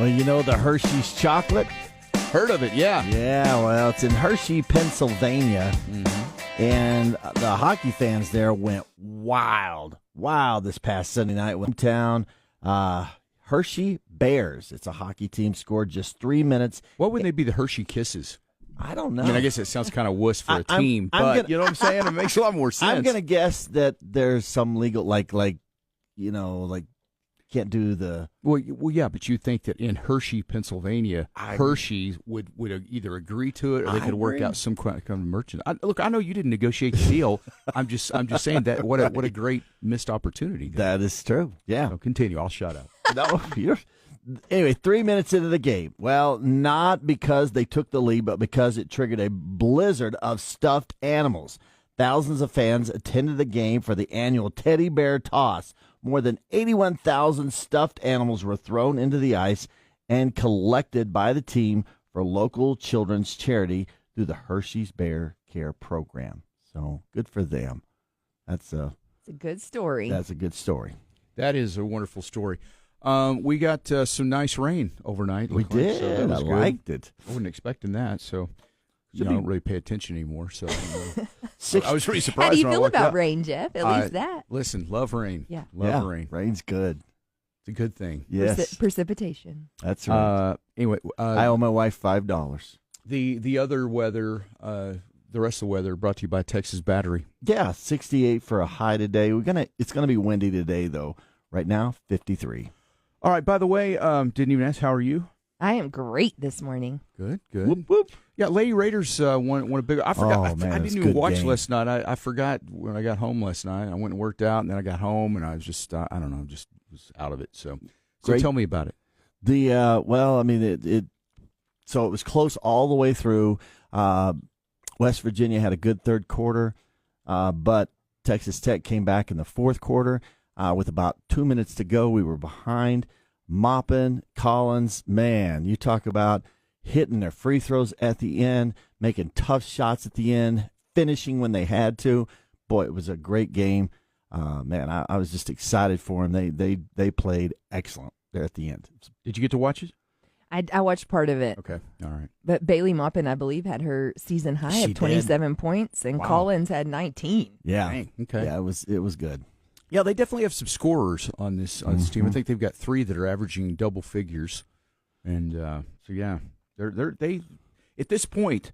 Well, you know the Hershey's chocolate? Heard of it, yeah. Yeah, well, it's in Hershey, Pennsylvania. Mm-hmm. And the hockey fans there went wild this past Sunday night. Went town. Hershey Bears. It's a hockey team. Scored just 3 minutes. What would they be, the Hershey Kisses? I don't know. I mean, I guess it sounds kind of wuss for a team, but you know what I'm saying? It makes a lot more sense. I'm going to guess that there's some legal, like can't do the... Well, yeah, but you think that in Hershey, Pennsylvania, Hershey would either agree to it or they could work out some kind of merchant. Look, I know you didn't negotiate the deal. I'm just saying that what a great missed opportunity. There. That is true. Yeah. So continue. I'll shut up. No, anyway, 3 minutes into the game. Well, not because they took the lead, but because it triggered a blizzard of stuffed animals. Thousands of fans attended the game for the annual teddy bear toss. More than 81,000 stuffed animals were thrown into the ice and collected by the team for local children's charity through the Hershey's Bear Care Program. So good for them. It's a good story. That's a good story. That is a wonderful story. We got some nice rain overnight. We did. So that was I liked it. I wasn't expecting that, so I don't really pay attention anymore. So I was pretty surprised. How do you when I feel woke about up. rain, Jeff? At least that. Listen, love rain. Yeah. Love rain. Rain's good. It's a good thing. Yes. Precipitation. That's right. Anyway, I owe my wife $5. The other weather, the rest of the weather, brought to you by Texas Battery. Yeah, 68 for a high today. It's gonna be windy today though. Right now, 53. All right. By the way, didn't even ask, how are you? I am great this morning. Good. Whoop, whoop. Yeah, Lady Raiders won a big. I forgot. Oh, man, I didn't even watch last night. I forgot when I got home last night. I went and worked out, and then I got home, and I was just I don't know, just was out of it. So tell me about it. So it was close all the way through. West Virginia had a good third quarter, but Texas Tech came back in the fourth quarter with about 2 minutes to go. We were behind. Moppin, Collins, man, you talk about hitting their free throws at the end, making tough shots at the end, finishing when they had to. Boy, it was a great game. Man, I was just excited for them. They played excellent there at the end. Did you get to watch it? I watched part of it. Okay, all right. But Bailey Maupin, I believe, had her season high of 27 points, and Collins had 19. Yeah. Dang, okay. Yeah, it was good. Yeah, they definitely have some scorers on this team. I think they've got 3 that are averaging double figures, and so yeah, they at this point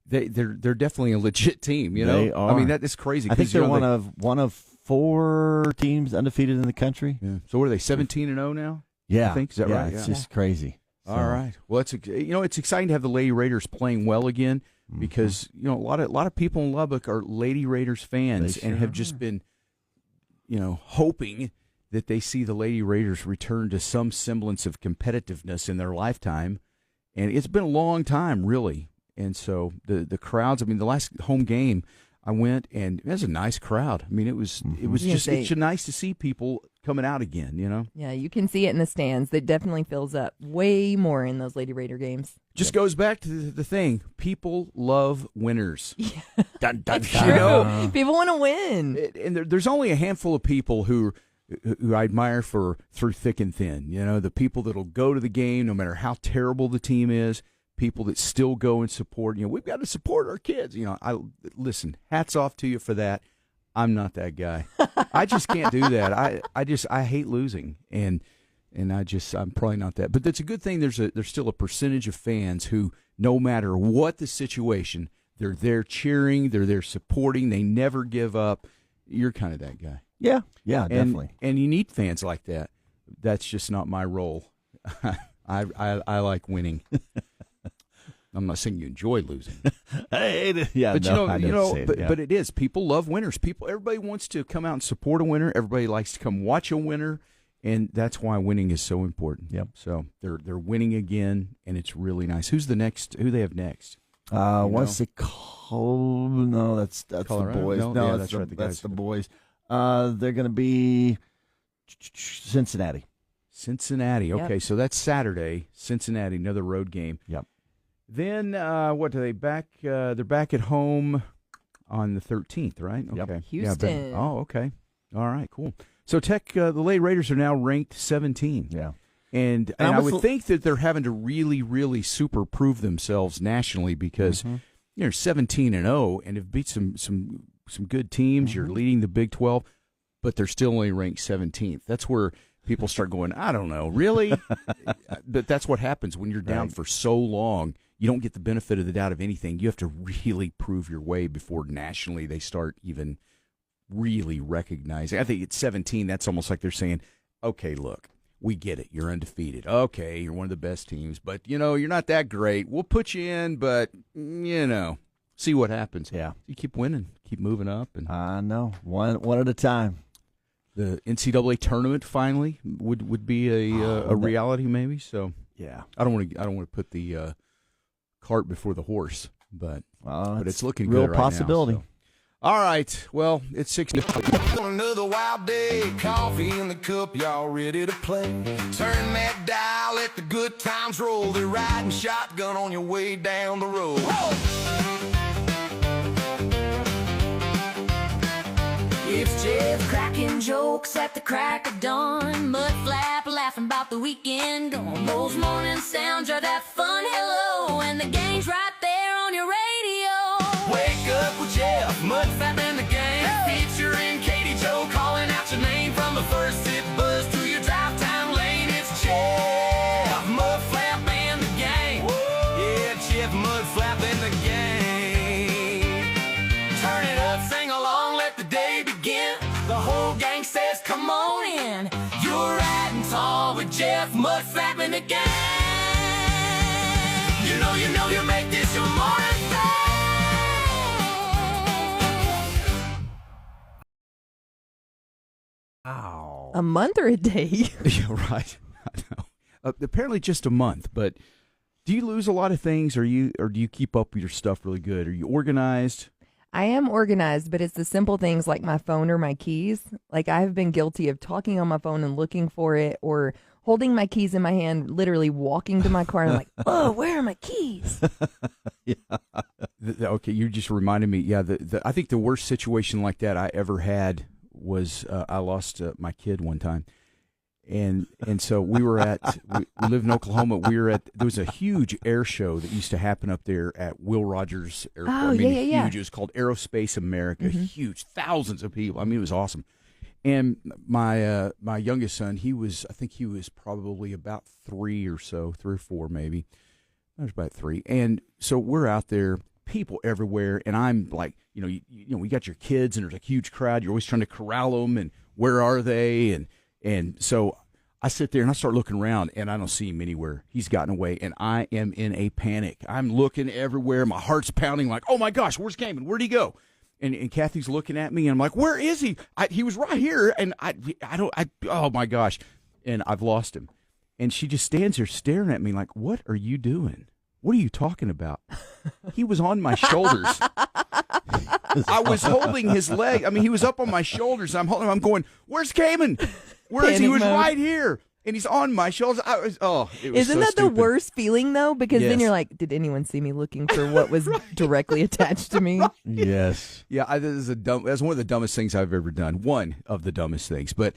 they're definitely a legit team. You know, they are. I mean that is crazy. I think they're one of 4 teams undefeated in the country. Yeah. So what are they, 17-0 now? Yeah, I think is that right? It's just crazy. So. All right. Well, it's exciting to have the Lady Raiders playing well again because a lot of people in Lubbock are Lady Raiders fans and have just been hoping that they see the Lady Raiders return to some semblance of competitiveness in their lifetime. And it's been a long time, really. And so the crowds, I mean, the last home game I went, and it was a nice crowd. I mean, it was it's nice to see people coming out again, you know? Yeah, you can see it in the stands. It definitely fills up way more in those Lady Raider games. Just goes back to the thing. People love winners. Yeah. Dun, dun, It's dun. true. People want to win. And there's only a handful of people who I admire through thick and thin. You know, the people that'll go to the game no matter how terrible the team is. People that still go and support. You know, we've got to support our kids. You know, listen. Hats off to you for that. I'm not that guy. I just can't do that. I hate losing, and I'm probably not that. But that's a good thing. There's still a percentage of fans who, no matter what the situation, they're there cheering. They're there supporting. They never give up. You're kind of that guy. Yeah, definitely. And you need fans like that. That's just not my role. I like winning. I'm not saying you enjoy losing. But it is. People love winners. Everybody wants to come out and support a winner. Everybody likes to come watch a winner, and that's why winning is so important. Yep. So they're winning again, and it's really nice. Who they have next? What's it called? No, that's Colorado? the boys. No, that's right. That's the boys. They're going to be Cincinnati. Cincinnati. Okay, Yep. so that's Saturday. Cincinnati, another road game. Yep. Then what do they back? They're back at home on the 13th, right? Yep. Okay. Houston. Yeah, okay. All right, cool. So the Lady Raiders are now ranked 17. Yeah. And I would think that they're having to really, really super prove themselves nationally because you're 17-0 and have beat some good teams. You're leading the Big 12, but they're still only ranked 17th. That's where people start going, I don't know, really? But that's what happens when you're down for so long. You don't get the benefit of the doubt of anything. You have to really prove your way before nationally they start even really recognizing. I think at 17, that's almost like they're saying, okay, look, we get it. You're undefeated. Okay, you're one of the best teams, but, you're not that great. We'll put you in, but, see what happens. Yeah. You keep winning, keep moving up. And I know. One at a time. The NCAA tournament finally would be a reality maybe. So yeah, I don't want to put the cart before the horse, but it's looking real good right possibility. now, so. All right, well, it's 6. Another wild day, coffee in the cup, y'all ready to play? Turn that dial, let the good times roll. They're riding shotgun on your way down the road. Whoa! It's Jeff cracking jokes at the crack of dawn. Mudflap laughing about the weekend gone. Those morning sounds are that fun hello, and the gang's right there on your radio. Wake up with Jeff, Mudflap and the Gang, featuring Katie Joe calling out your name from the first sip buzz to your drive time lane. It's Jeff, Mudflap and the Gang. Yeah, Jeff, Mudflap and the Gang. Turn it up, sing along, let the day begin. The whole gang says, come on in. You're riding tall with Jeff, Mudflap and the Gang. You know you make this your morning thing. Wow. A month or a day? Yeah, right. I know. Apparently just a month, but do you lose a lot of things or do you keep up with your stuff really good? Are you organized? I am organized, but it's the simple things like my phone or my keys. Like I've been guilty of talking on my phone and looking for it, or holding my keys in my hand, literally walking to my car and like, oh, where are my keys? Yeah. Okay, you just reminded me. Yeah, I think the worst situation like that I ever had was I lost my kid one time. And so we were we live in Oklahoma. There was a huge air show that used to happen up there at Will Rogers Airport. Oh, yeah. Huge. It was called Aerospace America. Huge, thousands of people. I mean, it was awesome. And my youngest son, I think he was probably about 3 or 4 maybe. I was about 3. And so we're out there, people everywhere, and I'm like, we got your kids, and there's a huge crowd. You're always trying to corral them, and where are they? And so I sit there and I start looking around, and I don't see him anywhere. He's gotten away, and I am in a panic. I'm looking everywhere. My heart's pounding like, oh, my gosh, where's Cayman? Where'd he go? And Kathy's looking at me, and I'm like, where is he? He was right here, and oh, my gosh. And I've lost him. And she just stands there staring at me like, what are you doing? What are you talking about? He was on my shoulders. I was holding his leg. I mean, he was up on my shoulders. I'm going, where's Cayman? Where is he? He was right here. And he's on my shoulders. Isn't that the worst feeling, though? Because then you're like, did anyone see me looking for what was directly attached to me? Yes. Yeah, that's one of the dumbest things I've ever done. One of the dumbest things. But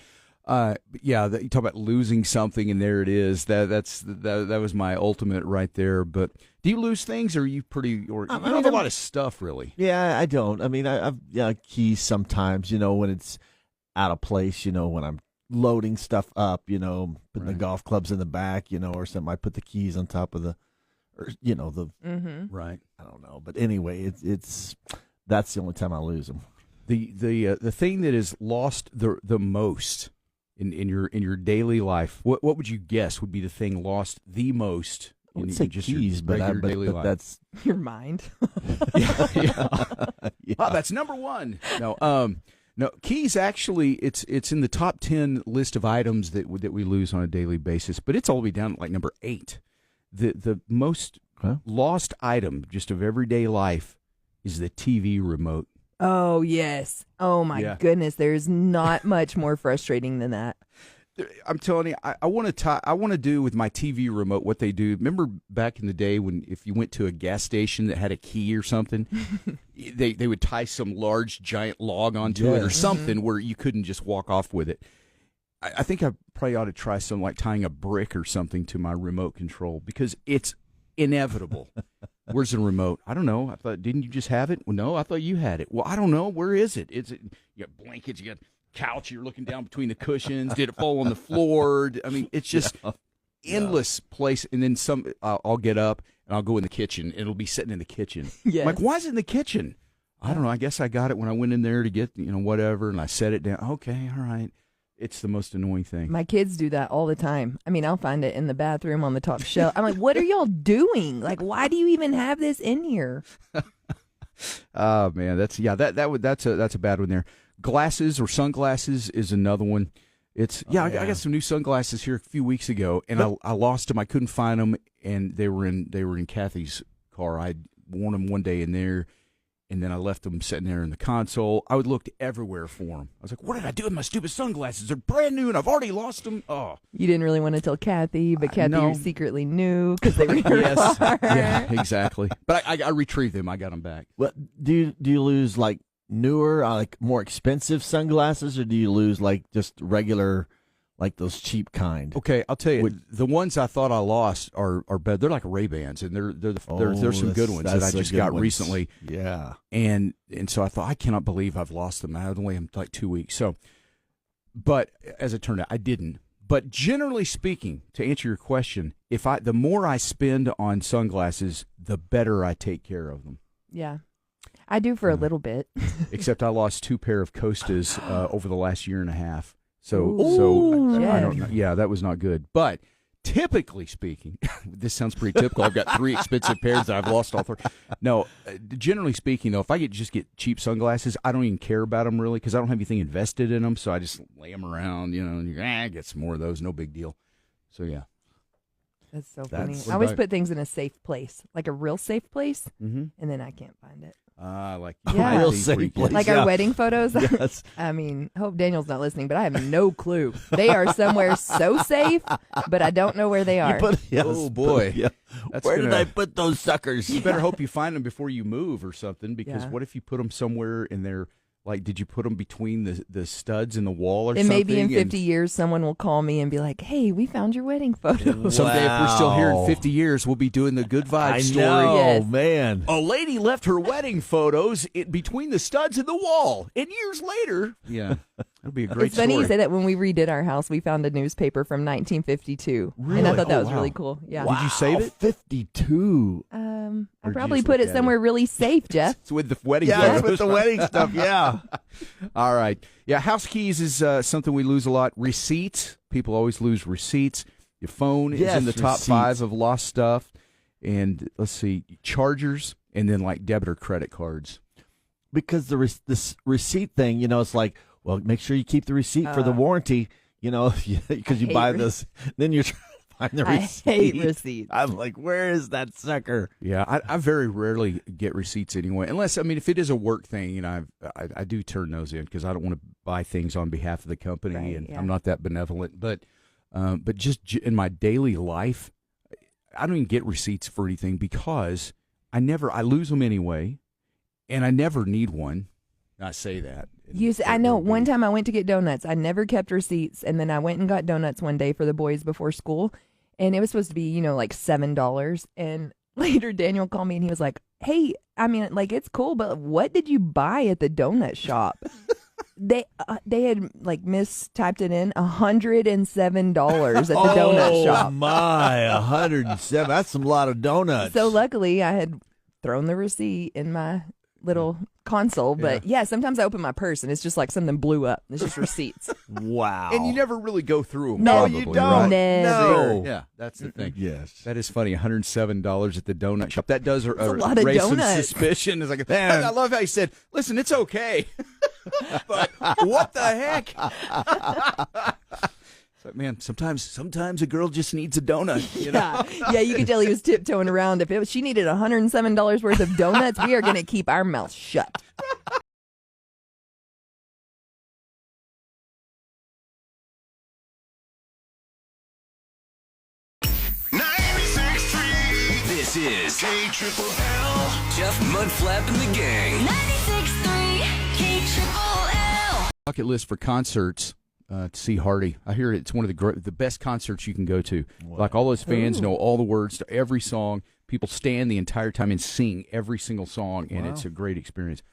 yeah, you talk about losing something, and there it is. That was my ultimate right there. But do you lose things, or are you pretty? Or you have a lot of stuff, really? Yeah, I don't. I mean, I've keys sometimes. When it's out of place. When I'm loading stuff up. Putting the golf clubs in the back. Or something. I put the keys on top of the right. I don't know, but anyway, it's that's the only time I lose them. The thing that is lost the most in your daily life, what would you guess would be the thing lost the most in just keys, your regular daily life? That's your mind. Yeah. Oh, that's number one. No, keys actually it's in the top 10 list of items that we lose on a daily basis, but it's all the way down to like number 8. The most lost item just of everyday life is the TV remote. Oh, yes. Oh, my goodness. There's not much more frustrating than that. I'm telling you, I want to do with my TV remote what they do. Remember back in the day when if you went to a gas station that had a key or something, they would tie some large, giant log onto it or something where you couldn't just walk off with it. I think I probably ought to try something like tying a brick or something to my remote control because it's inevitable. Where's the remote? I don't know. I thought, didn't you just have it? Well, no, I thought you had it. Well, I don't know. Where is it? You got blankets, you got couch, you're looking down between the cushions. Did it fall on the floor? I mean, it's just endless place. And then I'll get up and I'll go in the kitchen. It'll be sitting in the kitchen. Yes. I'm like, why is it in the kitchen? I don't know. I guess I got it when I went in there to get, whatever, and I set it down. Okay, all right. It's the most annoying thing. My kids do that all the time. I mean, I'll find it in the bathroom on the top shelf. I'm like, what are y'all doing? Like, why do you even have this in here? Oh man, that's a bad one there. Glasses or sunglasses is another one. I got some new sunglasses here a few weeks ago, and I lost them. I couldn't find them, and they were in Kathy's car. I'd worn them one day in there. And then I left them sitting there in the console. I would look everywhere for them. I was like, what did I do with my stupid sunglasses? They're brand new, and I've already lost them. Oh. You didn't really want to tell Kathy, but Kathy you secretly knew because they were in your Yes. car. Yeah, exactly. But I retrieved them. I got them back. What do you lose like newer, like more expensive sunglasses, or do you lose like just regular, like those cheap kind? Okay, I'll tell you, the ones I thought I lost are bad. They're like Ray-Bans, and there's some good ones that I just got recently. Yeah, and so I thought, I cannot believe I've lost them. I only have like 2 weeks. So, but as it turned out, I didn't. But generally speaking, to answer your question, the more I spend on sunglasses, the better I take care of them. Yeah. I do for a little bit. Except I lost 2 pair of Costas over the last year and a half. So I don't know. Yeah, that was not good. But typically speaking, this sounds pretty typical. I've got 3 expensive pairs that I've lost all 3. No, generally speaking, though, if I just get cheap sunglasses, I don't even care about them really because I don't have anything invested in them. So I just lay them around, and get some more of those. No big deal. So, yeah. That's so funny. I always put things in a safe place, like a real safe place, and then I can't find it. Like Yeah. real safe place. Like our wedding photos. Yes. I mean, hope Daniel's not listening, but I have no clue. They are somewhere so safe, but I don't know where they are. Oh boy, where did I put those suckers? You better hope you find them before you move or something, because what if you put them somewhere in there? Like, did you put them between the studs in the wall or something? And maybe in 50 years, someone will call me and be like, hey, we found your wedding photo. Someday, if we're still here in 50 years, we'll be doing the Good Vibes story. Oh, Yes. man. A lady left her wedding photos between the studs in the wall. And years later, that'll be a great It's funny story. you say that. When we redid our house, we found a newspaper from 1952. Really? And I thought that Oh, was wow. really cool. Yeah. Did you save it? 52. I Or probably just put look it at somewhere really safe, Jeff. It's with the wedding Yeah, photos. with the wedding stuff, yeah. All right. Yeah, house keys is something we lose a lot. Receipts. People always lose receipts. Your phone is in the top receipts. 5 of lost stuff. And let's see, chargers, and then like debit or credit cards. Because this receipt thing, it's like, well, make sure you keep the receipt for the warranty, because you buy this. Then you're trying to find the I receipt. hate receipts. I'm like, where is that sucker? Yeah, I very rarely get receipts anyway, unless, if it is a work thing, I do turn those in because I don't want to buy things on behalf of the company, Right, and yeah. I'm not that benevolent. But just in my daily life, I don't even get receipts for anything because I lose them anyway, and I never need one. I say that. I know. One time I went to get donuts. I never kept receipts, and then I went and got donuts one day for the boys before school, and it was supposed to be, like $7. And later Daniel called me and he was like, "Hey, it's cool, but what did you buy at the donut shop?" They had mistyped it in $107 at the donut shop. Oh my, 107. That's a lot of donuts. So luckily I had thrown the receipt in my little console, but sometimes I open my purse and it's just like something blew up. It's just receipts. Wow. And you never really go through them. No, probably, you right? don't. Never. No. Yeah, that's the thing. Yes. That is funny. $107 at the donut shop. That does a lot of raise some donuts. suspicion. It's like, I love how he said, "Listen, it's okay," but what the heck? So, man, sometimes a girl just needs a donut. You know? Yeah, you could tell he was tiptoeing around. If she needed $107 worth of donuts, we are going to keep our mouth shut. This is KLLL. Jeff Mudflap and the Gang. 96.3 KLLL. Bucket list for concerts. to see Hardy. I hear it's one of the best concerts you can go to. Wow. Like all those fans know all the words to every song. People stand the entire time and sing every single song, and it's a great experience.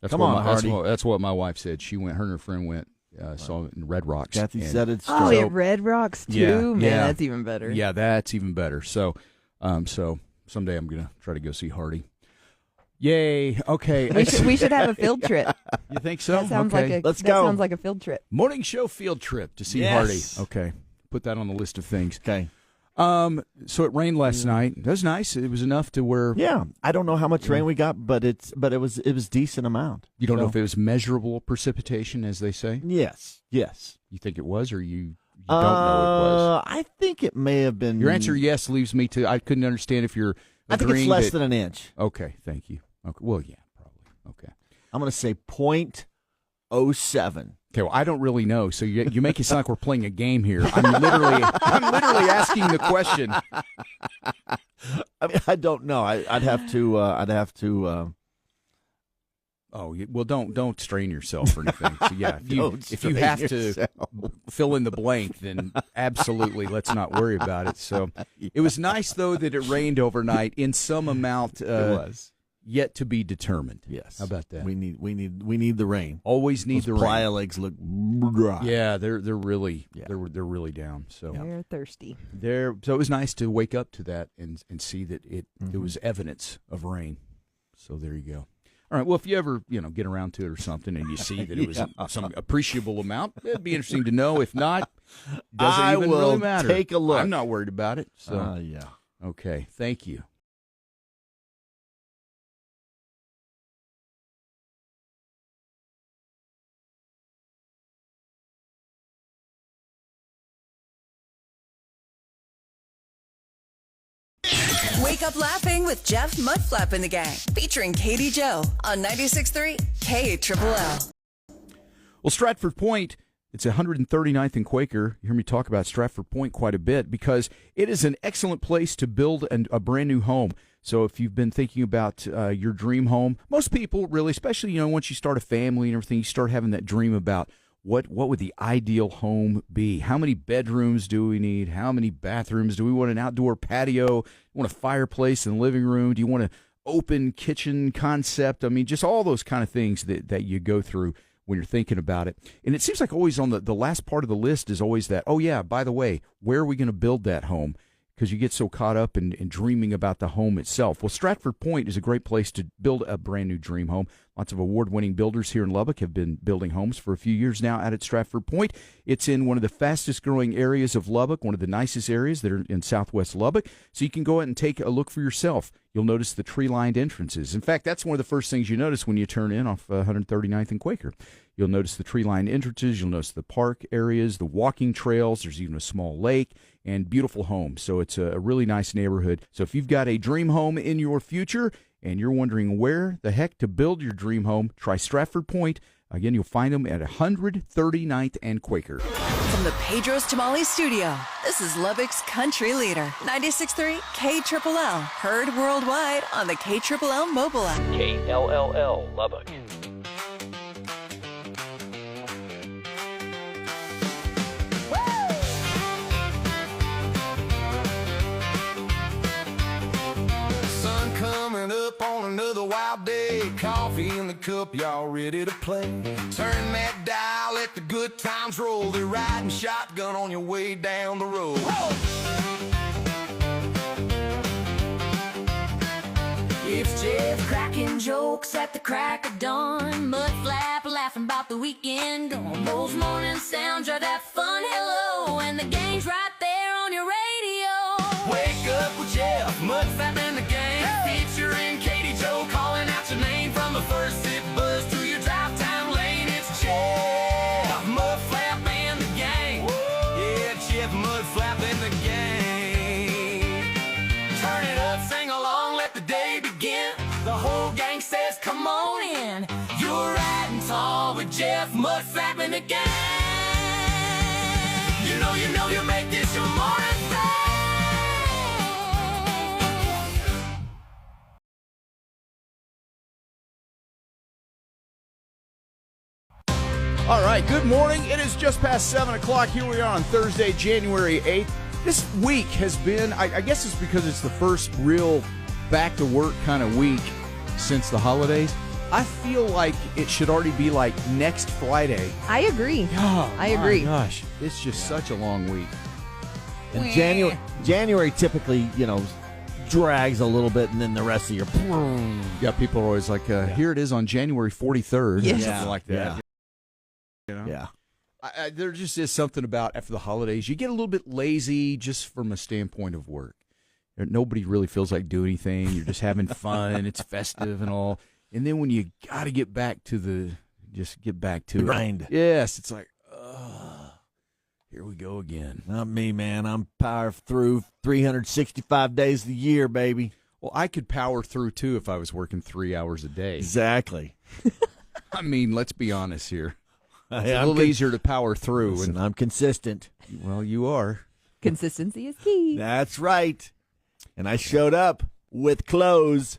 That's what my wife said. She went. Her and her friend went. Saw it in Red Rocks. Kathy said it's at Red Rocks too. Man, that's even better. Yeah, that's even better. So, so someday I'm gonna try to go see Hardy. Yay! Okay, we should have a field trip. You think so? That sounds okay. Let's go. Sounds like a field trip. Morning show field trip to see Hardy. Okay, put that on the list of things. Okay. So it rained last night. That was nice. It was enough to where. Yeah, I don't know how much rain we got, but it was decent amount. You don't know if it was measurable precipitation, as they say. Yes. You think it was, or you don't know it was? I think it may have been. Your answer yes leaves me to. I couldn't understand if you're. I think it's less than an inch. Okay, thank you. Okay, well, yeah, probably. Okay, I'm going to say 0.07. Okay, well, I don't really know, so you make it sound like we're playing a game here. I'm literally asking the question. I mean, I don't know. I'd have to. Oh well, don't strain yourself or anything. So yeah, if you have to fill in the blank, then absolutely, let's not worry about it. So it was nice though that it rained overnight in some amount. It was. Yet to be determined. Yes. How about that? We need the rain. Always need the rain. Playa legs look dry. Yeah, they're really they're really down. So they're thirsty. So it was nice to wake up to that and see that there was evidence of rain. So there you go. All right. Well, if you ever get around to it or something and you see that it was some appreciable amount, it'd be interesting to know. If not, doesn't even really matter. Take a look. I'm not worried about it. So yeah. Okay. Thank you. Wake up laughing with Jeff Mudflap and the Gang, featuring Katie Joe on 96.3 KLLL. Well, Stratford Point, it's 139th and Quaker. You hear me talk about Stratford Point quite a bit because it is an excellent place to build a brand new home. So if you've been thinking about your dream home, most people really, especially once you start a family and everything, you start having that dream about what would the ideal home be? How many bedrooms do we need? How many bathrooms? Do we want an outdoor patio? Do you want a fireplace in the living room? Do you want an open kitchen concept? I mean, just all those kind of things that you go through when you're thinking about it. And it seems like always on the last part of the list is always that, oh, yeah, by the way, where are we going to build that home? Because you get so caught up in dreaming about the home itself. Well, Stratford Point is a great place to build a brand new dream home. Lots of award-winning builders here in Lubbock have been building homes for a few years now out at Stratford Point. It's in one of the fastest-growing areas of Lubbock, one of the nicest areas that are in southwest Lubbock. So you can go out and take a look for yourself. You'll notice the tree-lined entrances. In fact, that's one of the first things you notice when you turn in off 139th and Quaker. You'll notice the tree-lined entrances. You'll notice the park areas, the walking trails. There's even a small lake and beautiful homes. So it's a really nice neighborhood. So if you've got a dream home in your future and you're wondering where the heck to build your dream home, try Stratford Point. Again, you'll find them at 139th and Quaker. From the Pedro's Tamale Studio, this is Lubbock's country leader, 96.3 KLLL, heard worldwide on the KLLL mobile app. KLLL Lubbock. Sun coming up on another wild day. Coffee in the cup, y'all ready to play. Turn that dial, let the good times roll. They're riding shotgun on your way down the road. It's Jeff cracking jokes at the crack of dawn. Mudflap laughing about the weekend. On those morning sounds, drive that fun hello. And the gang's right there on your radio. Wake up with Jeff, Mudflap and the Gang. Featuring Katie Joe, calling out your name. From the first sip buzz to your drive time lane. It's Jeff, Mudflap and the Gang. Yeah, Jeff, Mudflap and the Gang. Turn it up, sing along, let the day begin. The whole gang says, come on in. You're riding tall with Jeff, Mudflap and the Gang. You know you make this your morning thing. All right, good morning. It is just past 7 o'clock. Here we are on Thursday, January 8th. This week has been, I guess it's because it's the first real back-to-work kind of week since the holidays. I feel like it should already be like next Friday. I agree. Oh, I agree. My gosh, it's just such a long week. And January typically, drags a little bit, and then the rest of your. Yeah, people are always like, here it is on January 43rd Yes. or something like that. Yeah. There just is something about after the holidays, you get a little bit lazy just from a standpoint of work. Nobody really feels like doing anything. You're just having fun. It's festive and all. And then when you got to get back to the grind. Yes, it's like, here we go again. Not me, man. I'm power through 365 days of the year, baby. Well, I could power through, too, if I was working 3 hours a day. Exactly. I mean, let's be honest here. It's a I'm little easier to power through. Listen, I'm consistent. Well, you are. Consistency is key. That's right. And I showed up with clothes.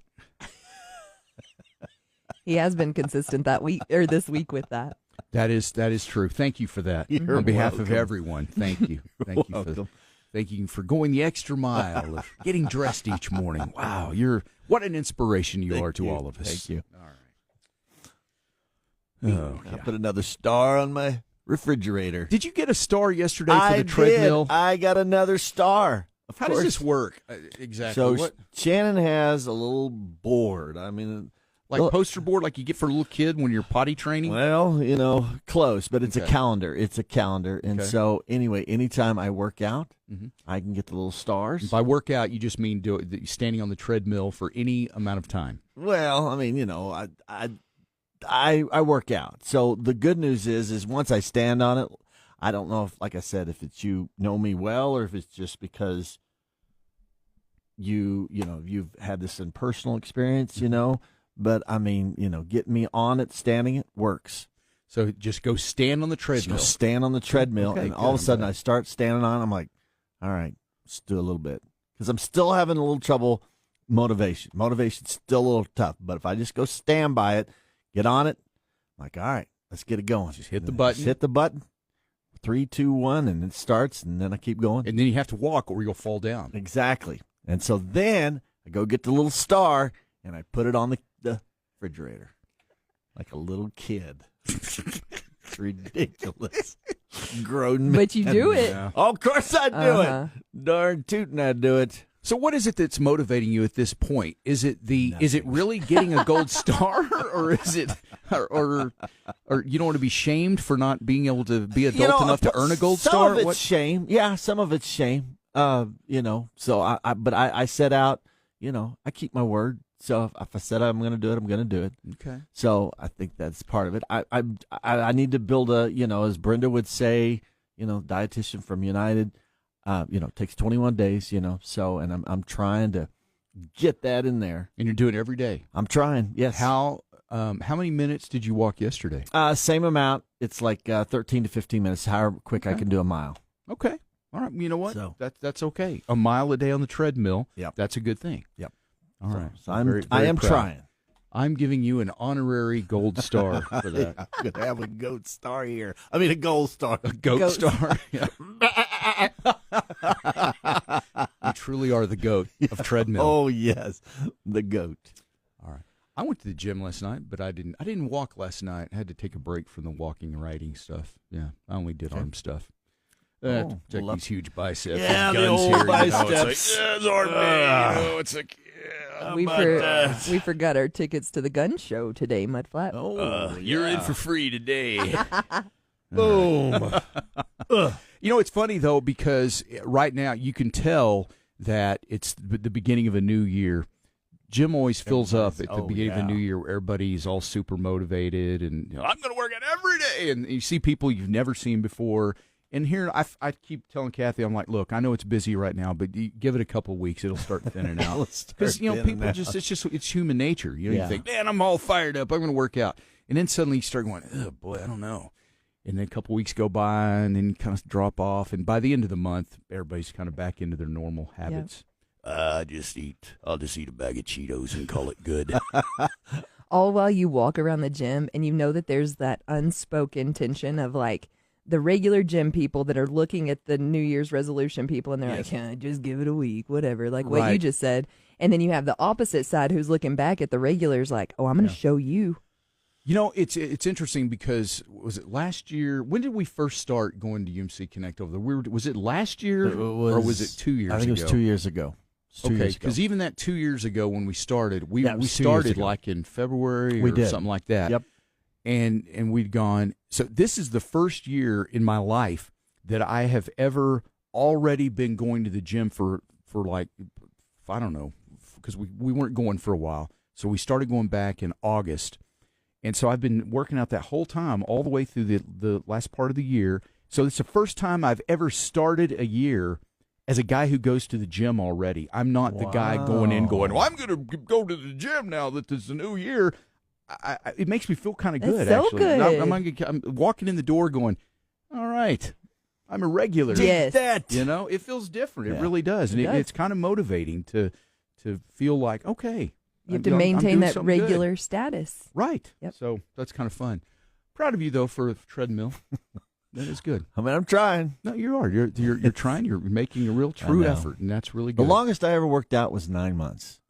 He has been consistent that week or this week with that. That is true. Thank you for that. You're On behalf of welcome. everyone, thank you. Thank you for going the extra mile of getting dressed each morning. Wow, what an inspiration you are to all of us. Thank you. All right. I put another star on my refrigerator. Did you get a star yesterday for the treadmill? I got another star. Of How course. does this work exactly? So What, Shannon has a little board. I mean, like poster board, like you get for a little kid when you're potty training? well, close, but it's Okay. a calendar. It's a calendar, and Okay. so anyway, anytime I work out, I can get the little stars. By workout, you just mean standing on the treadmill for any amount of time. Well, I mean, I work out. So the good news is once I stand on it, I don't know if, like I said, if it's you know me well or if it's just because you've had this in personal experience, But I mean, getting me on it, standing it works. So just go stand on the treadmill. Just stand on the treadmill, Okay, and all of a good. sudden I start standing on it. I'm like, all right, let's do a little bit. Because I'm still having a little trouble motivation. Motivation's still a little tough. But if I just go stand by it, get on it, I'm like, all right, let's get it going. Just hit the button. Just hit the button. 3, 2, 1, and it starts, and then I keep going. And then you have to walk or you'll fall down. Exactly. And so then I go get the little star, and I put it on the refrigerator like a little kid. It's ridiculous. Grown But you do it. Yeah. Oh, of course I do Uh-huh. it. Darn tootin' I do it. So what is it that's motivating you at this point? Is it really getting a gold star, or is it, or you don't want to be shamed for not being able to be adult enough to earn a gold some star? Some of it's shame. Yeah, some of it's shame. So I set out. I keep my word. So if I said I'm going to do it, I'm going to do it. Okay. So I think that's part of it. I need to build a, as Brenda would say, dietitian from United. It takes 21 days, so, and I'm trying to get that in there. And you're doing it every day. I'm trying, yes. How many minutes did you walk yesterday? Same amount. It's like 13 to 15 minutes, however quick I can do a mile. Okay. All right. You know what? So- That's okay. A mile a day on the treadmill. Yep. That's a good thing. Yep. All right. So I'm very, I very am proud. trying. I'm giving you an honorary gold star for that. I'm going to have a goat star here. I mean, a gold star. A goat Goat. star. Yeah. You truly are the goat of treadmill. Oh, yes, the goat. All right. I went to the gym last night, but I didn't walk last night. I had to take a break from the walking and riding stuff. Yeah, I only did arm stuff. Check love- these huge biceps. Yeah, these the guns old here, biceps. It's like, it's arm day. It's like, We forgot our tickets to the gun show today, Mudflap. you're in for free today. Boom. It's funny, though, because right now you can tell that it's the beginning of a new year. Gym always fills up at the beginning of a new year where everybody's all super motivated and, I'm going to work out every day. And you see people you've never seen before. And here, I keep telling Kathy, I'm like, look, I know it's busy right now, but you give it a couple of weeks, it'll start thinning out. Because, people it's human nature. You think, man, I'm all fired up, I'm going to work out. And then suddenly you start going, oh, boy, I don't know. And then a couple of weeks go by, and then you kind of drop off. And by the end of the month, everybody's kind of back into their normal habits. I'll just eat a bag of Cheetos and call it good. all while you walk around the gym and you know that there's that unspoken tension of like the regular gym people that are looking at the New Year's resolution people and they're like, just give it a week, whatever, like what you just said. And then you have the opposite side who's looking back at the regulars like, oh, I'm going to show you. You know, it's interesting because, was it last year? When did we first start going to UMC Connect over there? Was it last year or was it 2 years ago? I think it was 2 years ago. Okay, because even that 2 years ago when we started, we started like in February or something like that. Yep. And we'd gone. So this is the first year in my life that I have ever already been going to the gym for like, I don't know, because we weren't going for a while. So we started going back in August. And so I've been working out that whole time, all the way through the last part of the year. So it's the first time I've ever started a year as a guy who goes to the gym already. I'm not the guy going in going, well, I'm going to go to the gym now that it's a new year. It makes me feel kind of good, so actually. good. I'm walking in the door going, all right, I'm a regular. Yes. You know, it feels different. It really does. And it's kind of motivating to feel like, okay. You have to maintain that regular status. Right. Yep. So that's kind of fun. Proud of you, though, for a treadmill. That is good. I mean, I'm trying. No, you are. You're trying. You're making a real true effort, and that's really good. The longest I ever worked out was 9 months.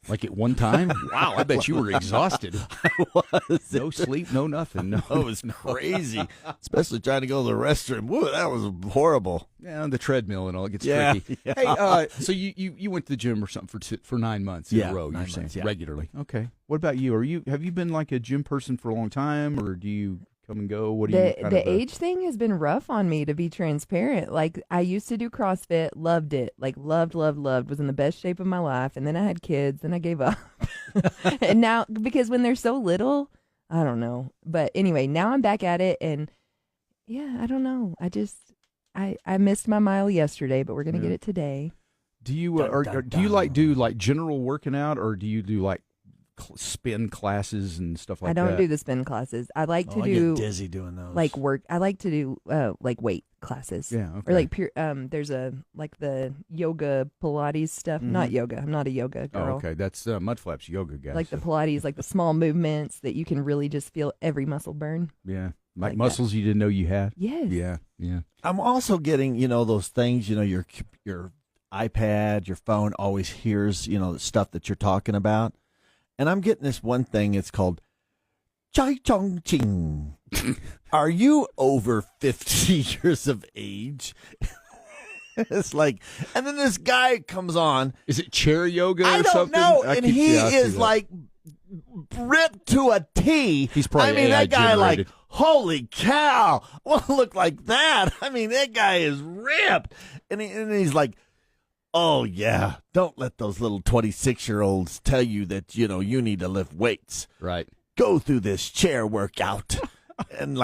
Like at one time? Wow, I bet you were exhausted. I was. No sleep, no nothing. No, it was crazy. Especially trying to go to the restroom. Woo, that was horrible. Yeah, on the treadmill and all, it gets tricky. Yeah. Hey, so you went to the gym or something for 9 months in a row, you're 9 saying, months, regularly. Okay. What about you? Have you been like a gym person for a long time, or do you come and go? What do you The age thing has been rough on me, to be transparent. Like, I used to do CrossFit, loved it, like loved, was in the best shape of my life, and then I had kids, and I gave up. And now, because when they're so little, I don't know. But anyway, now I'm back at it, and yeah, I don't know. I missed my mile yesterday, but we're gonna get it today. Do you do you do general working out, or do you do like spin classes and stuff like that? I don't do the spin classes. I like to I do get dizzy doing those. like work. I like to do like weight classes. Yeah, okay. Or like pure. There's a like the yoga Pilates stuff. Not yoga. I'm not a yoga girl. Oh, okay, that's Mudflap's yoga guy. Like the Pilates, like the small movements that you can really just feel every muscle burn. Yeah, like like muscles you didn't know you had. Yes. Yeah. I'm also getting, those things, your iPad, your phone always hears, the stuff that you're talking about. And I'm getting this one thing. It's called Chai Chong Ching. Are you over 50 years of age? It's like, and then this guy comes on. Is it chair yoga or I don't something? know. And he is like ripped to a T. He's probably that guy AI-generated. like, holy cow, won't look like that. I mean, that guy is ripped. And he's like, oh, yeah, don't let those little 26-year-olds tell you that, you need to lift weights. Right. Go through this chair workout and,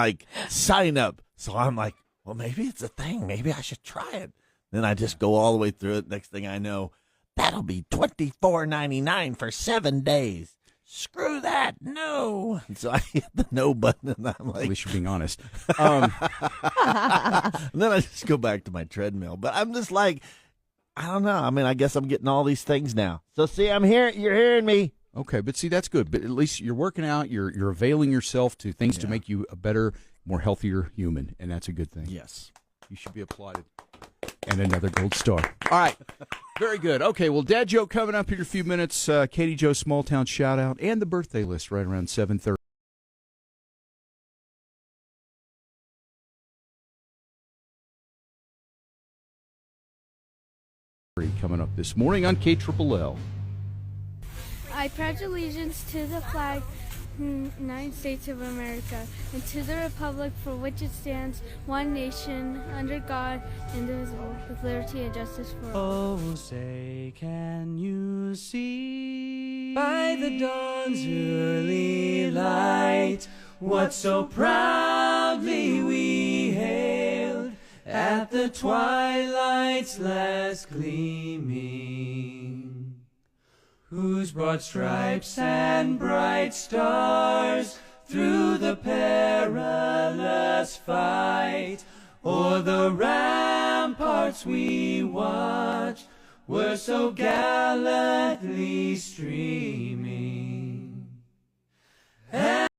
sign up. So I'm like, well, maybe it's a thing. Maybe I should try it. Then I just go all the way through it. Next thing I know, that'll be $24.99 for 7 days. Screw that. No. And so I hit the no button, and I'm like. At least you're being honest. And then I just go back to my treadmill. But I'm just like, I don't know. I mean, I guess I'm getting all these things now. So, see, I'm here. You're hearing me. Okay, but see, that's good. But at least you're working out. You're availing yourself to things to make you a better, more healthier human, and that's a good thing. Yes. You should be applauded. And another gold star. All right. Very good. Okay, well, Dad joke coming up here in a few minutes. Katie Joe Small Town shout out and the birthday list right around 7:30. Coming up this morning on KLLL. I pledge allegiance to the flag, United States of America, and to the republic for which it stands, one nation, under God, indivisible, with liberty and justice for all. Oh, say, can you see by the dawn's early light what so proudly we hailed at the twilight's last gleaming, whose broad stripes and bright stars through the perilous fight o'er the ramparts we watched were so gallantly streaming.